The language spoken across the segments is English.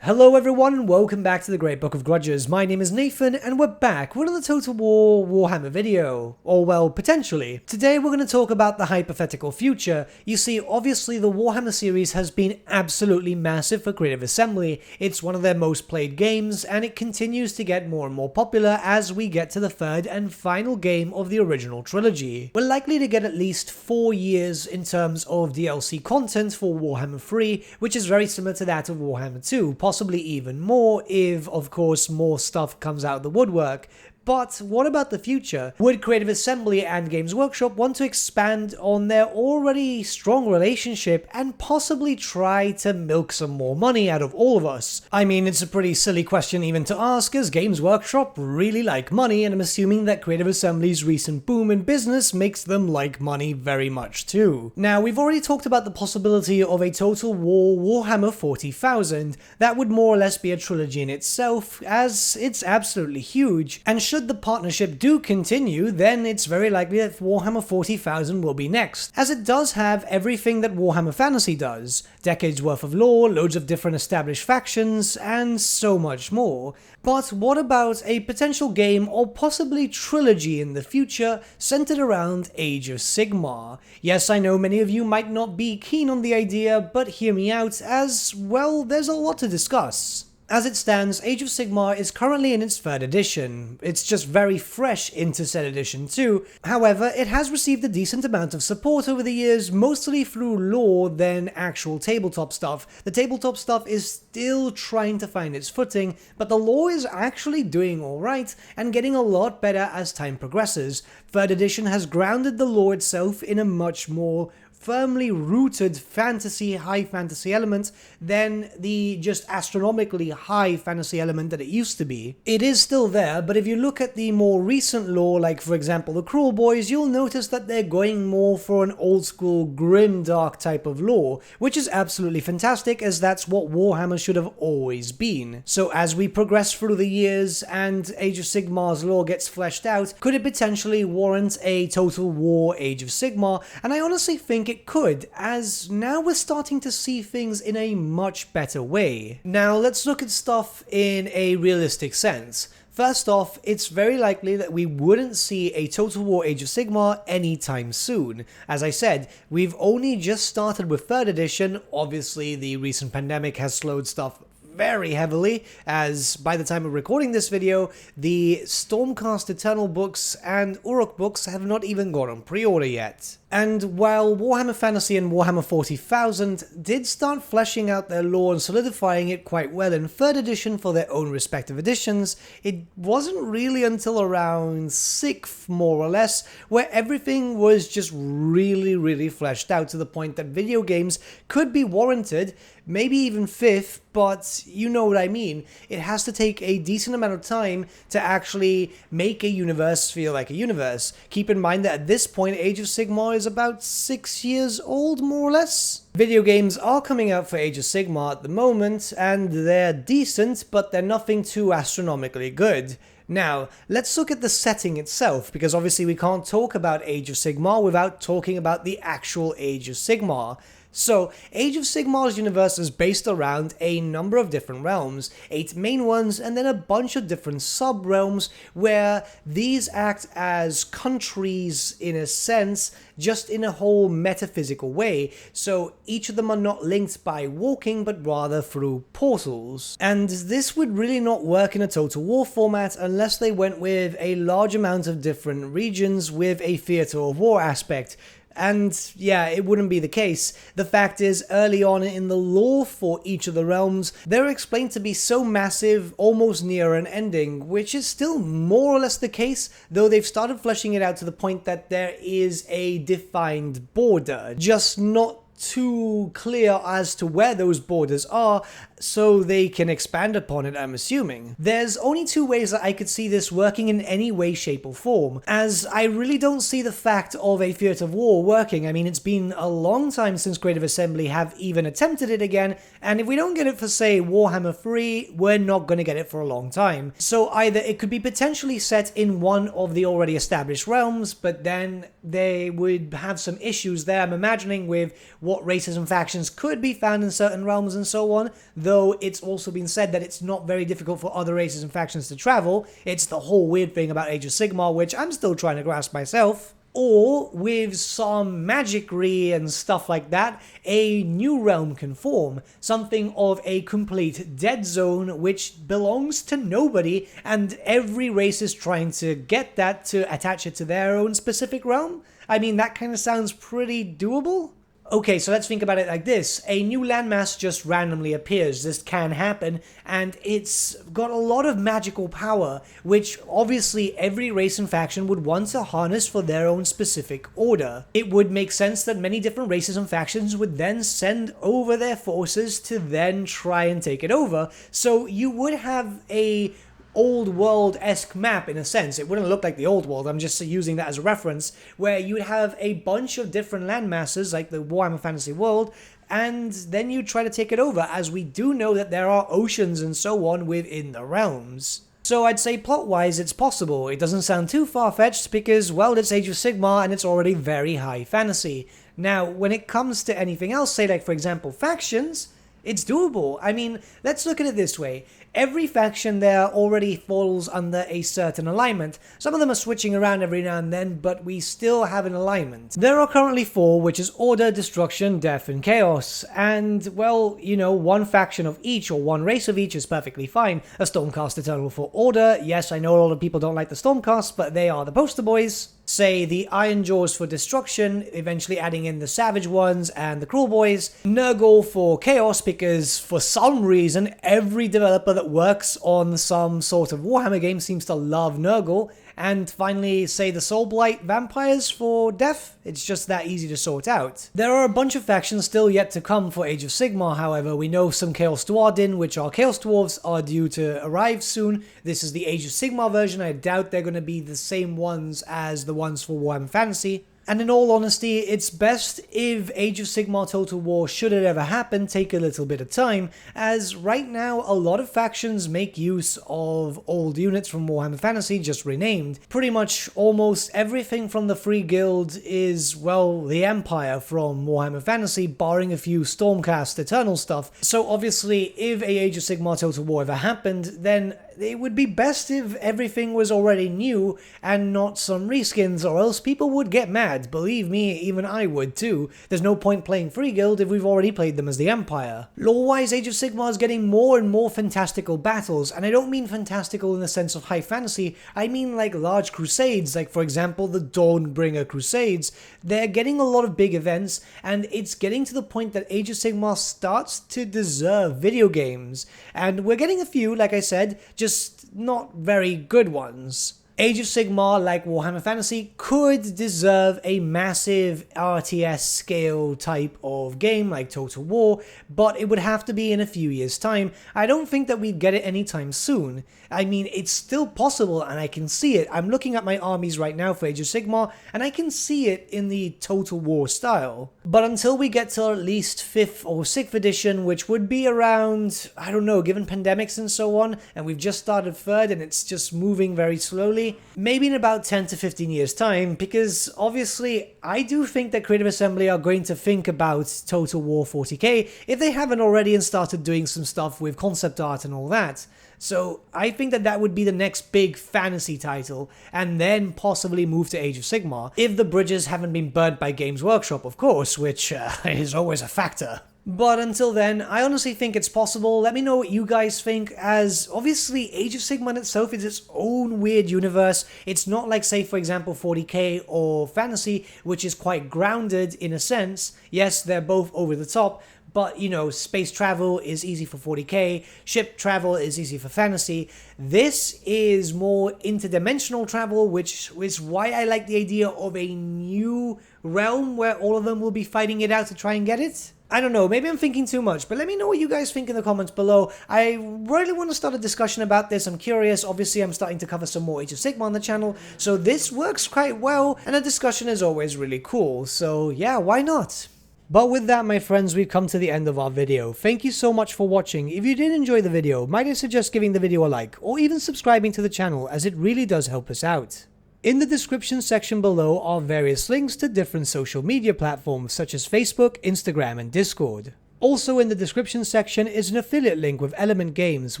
Hello everyone and welcome back to the Great Book of Grudges. My name is Nathan and we're back with another Total War Warhammer video. Or well, potentially. Today we're going to talk about the hypothetical future. You see, obviously the Warhammer series has been absolutely massive for Creative Assembly. It's one of their most played games and it continues to get more and more popular as we get to the third and final game of the original trilogy. We're likely to get at least 4 years in terms of DLC content for Warhammer 3, which is very similar to that of Warhammer 2. Possibly even more if, of course, more stuff comes out of the woodwork. But what about the future? Would Creative Assembly and Games Workshop want to expand on their already strong relationship and possibly try to milk some more money out of all of us? I mean, it's a pretty silly question even to ask, as Games Workshop really like money, and I'm assuming that Creative Assembly's recent boom in business makes them like money very much too. Now, we've already talked about the possibility of a Total War Warhammer 40,000. That would more or less be a trilogy in itself, as it's absolutely huge, and should the partnership do continue, then it's very likely that Warhammer 40,000 will be next, as it does have everything that Warhammer Fantasy does. Decades worth of lore, loads of different established factions, and so much more. But what about a potential game or possibly trilogy in the future centered around Age of Sigmar? Yes, I know many of you might not be keen on the idea, but hear me out, as, well, there's a lot to discuss. As it stands, Age of Sigmar is currently in its 3rd edition. It's just very fresh into said edition too. However, it has received a decent amount of support over the years, mostly through lore than actual tabletop stuff. The tabletop stuff is still trying to find its footing, but the lore is actually doing alright and getting a lot better as time progresses. 3rd edition has grounded the lore itself in a much more firmly rooted fantasy, high fantasy element than the just astronomically high fantasy element that it used to be. It is still there, but if you look at the more recent lore, like for example the Cruel Boys, you'll notice that they're going more for an old school grim dark type of lore, which is absolutely fantastic, as that's what Warhammer should have always been. So as we progress through the years and Age of Sigmar's lore gets fleshed out, could it potentially warrant a Total War Age of Sigmar? And I honestly think it could, as now we're starting to see things in a much better way. Now let's look at stuff in a realistic sense. First off, it's very likely that we wouldn't see a Total War Age of Sigmar anytime soon. As I said, we've only just started with 3rd edition. Obviously the recent pandemic has slowed stuff very heavily, as by the time of recording this video, the Stormcast Eternal books and Uruk books have not even gone on pre-order yet. And while Warhammer Fantasy and Warhammer 40,000 did start fleshing out their lore and solidifying it quite well in 3rd edition for their own respective editions, it wasn't really until around 6th, more or less, where everything was just really fleshed out to the point that video games could be warranted, maybe even 5th, but you know what I mean. It has to take a decent amount of time to actually make a universe feel like a universe. Keep in mind that at this point, Age of Sigmar is about 6 years old, more or less. Video games are coming out for Age of Sigmar at the moment, and they're decent, but they're nothing too astronomically good. Now, let's look at the setting itself, because obviously we can't talk about Age of Sigmar without talking about the actual Age of Sigmar. So, Age of Sigmar's universe is based around a number of different realms, 8 main ones, and then a bunch of different sub-realms where these act as countries in a sense, just in a whole metaphysical way. So each of them are not linked by walking, but rather through portals. And this would really not work in a Total War format unless they went with a large amount of different regions with a theatre of war aspect. And yeah, it wouldn't be the case. The fact is, early on in the lore for each of the realms, they're explained to be so massive, almost near an ending, which is still more or less the case, though they've started fleshing it out to the point that there is a defined border, just not too clear as to where those borders are, so they can expand upon it, I'm assuming. There's only 2 ways that I could see this working in any way, shape or form, as I really don't see the fact of a Theatre of War working. I mean, it's been a long time since Creative Assembly have even attempted it again, and if we don't get it for, say, Warhammer 3, we're not going to get it for a long time. So either it could be potentially set in one of the already established realms, but then they would have some issues there, I'm imagining, with what races and factions could be found in certain realms and so on, though it's also been said that it's not very difficult for other races and factions to travel. It's the whole weird thing about Age of Sigmar, which I'm still trying to grasp myself. Or, with some magicry and stuff like that, a new realm can form, something of a complete dead zone which belongs to nobody, and every race is trying to get that to attach it to their own specific realm. I mean, that kind of sounds pretty doable. Okay, so let's think about it like this. A new landmass just randomly appears. This can happen, and it's got a lot of magical power, which obviously every race and faction would want to harness for their own specific order. It would make sense that many different races and factions would then send over their forces to then try and take it over. So you would have a old world-esque map in a sense. It wouldn't look like the old world, I'm just using that as a reference, where you'd have a bunch of different landmasses like the Warhammer Fantasy world, and then you try to take it over, as we do know that there are oceans and so on within the realms. So I'd say plot-wise it's possible. It doesn't sound too far-fetched because, well, it's Age of Sigmar and it's already very high fantasy. Now, when it comes to anything else, say like for example factions, it's doable. I mean, let's look at it this way. Every faction there already falls under a certain alignment. Some of them are switching around every now and then, but we still have an alignment. There are currently 4, which is Order, Destruction, Death, and Chaos. And, well, you know, one faction of each, or one race of each is perfectly fine. A Stormcast Eternal for Order. Yes, I know a lot of people don't like the Stormcast, but they are the poster boys. Say the Iron Jaws for Destruction, eventually adding in the Savage ones and the Cruel Boys. Nurgle for Chaos, because for some reason every developer that works on some sort of Warhammer game seems to love Nurgle. And finally, say the Soulblight Vampires for Death. It's just that easy to sort out. There are a bunch of factions still yet to come for Age of Sigmar, however. We know some Chaos Dwarden, which are Chaos Dwarves, are due to arrive soon. This is the Age of Sigmar version. I doubt they're going to be the same ones as the ones for Warhammer Fantasy. And in all honesty, it's best if Age of Sigmar Total War, should it ever happen, take a little bit of time, as right now a lot of factions make use of old units from Warhammer Fantasy, just renamed. Pretty much almost everything from the Free Guild is, well, the Empire from Warhammer Fantasy, barring a few Stormcast Eternal stuff. So obviously, if a Age of Sigmar Total War ever happened, then it would be best if everything was already new and not some reskins, or else people would get mad. Believe me, even I would too. There's no point playing Free Guild if we've already played them as the Empire. Lore-wise, Age of Sigmar is getting more and more fantastical battles, and I don't mean fantastical in the sense of high fantasy, I mean like large crusades, like for example the Dawnbringer Crusades. They're getting a lot of big events, and it's getting to the point that Age of Sigmar starts to deserve video games. And we're getting a few, like I said, just not very good ones. Age of Sigmar, like Warhammer Fantasy, could deserve a massive RTS scale type of game like Total War, but it would have to be in a few years' time. I don't think that we'd get it anytime soon. I mean, it's still possible and I can see it. I'm looking at my armies right now for Age of Sigmar and I can see it in the Total War style. But until we get to at least 5th or 6th edition, which would be around, I don't know, given pandemics and so on, and we've just started 3rd and it's just moving very slowly, maybe in about 10 to 15 years time, because obviously I do think that Creative Assembly are going to think about Total War 40k if they haven't already and started doing some stuff with concept art and all that. So I think that that would be the next big fantasy title, and then possibly move to Age of Sigmar, if the bridges haven't been burnt by Games Workshop, of course, which is always a factor. But until then, I honestly think it's possible. Let me know what you guys think, as obviously Age of Sigmar itself is its own weird universe. It's not like, say, for example, 40k or Fantasy, which is quite grounded in a sense. Yes, they're both over the top, but, you know, space travel is easy for 40k, ship travel is easy for Fantasy. This is more interdimensional travel, which is why I like the idea of a new realm where all of them will be fighting it out to try and get it. I don't know, maybe I'm thinking too much, but let me know what you guys think in the comments below. I really want to start a discussion about this. I'm curious. Obviously, I'm starting to cover some more Age of Sigmar on the channel, so this works quite well, and a discussion is always really cool. So yeah, why not? But with that, my friends, we've come to the end of our video. Thank you so much for watching. If you did enjoy the video, might I suggest giving the video a like, or even subscribing to the channel, as it really does help us out. In the description section below are various links to different social media platforms such as Facebook, Instagram, and Discord. Also in the description section is an affiliate link with Element Games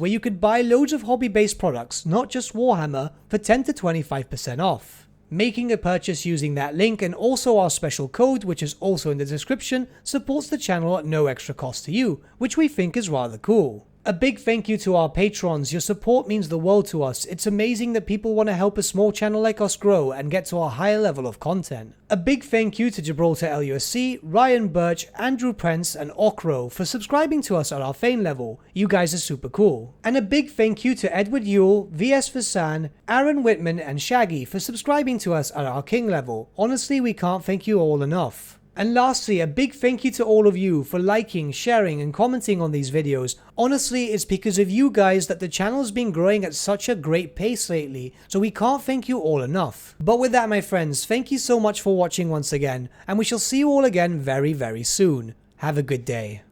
where you could buy loads of hobby-based products, not just Warhammer, for 10 to 25% off. Making a purchase using that link and also our special code, which is also in the description, supports the channel at no extra cost to you, which we think is rather cool. A big thank you to our patrons. Your support means the world to us. It's amazing that people want to help a small channel like us grow and get to a higher level of content. A big thank you to Gibraltar LUSC, Ryan Bertsche, Andrew Prince and Okro for subscribing to us at our Fane level. You guys are super cool. And a big thank you to Edward Yule, VS Vasan, Aaron Whitman and Shaggy for subscribing to us at our King level. Honestly, we can't thank you all enough. And lastly, a big thank you to all of you for liking, sharing and commenting on these videos. Honestly, it's because of you guys that the channel's been growing at such a great pace lately, so we can't thank you all enough. But with that, my friends, thank you so much for watching once again, and we shall see you all again very, very soon. Have a good day.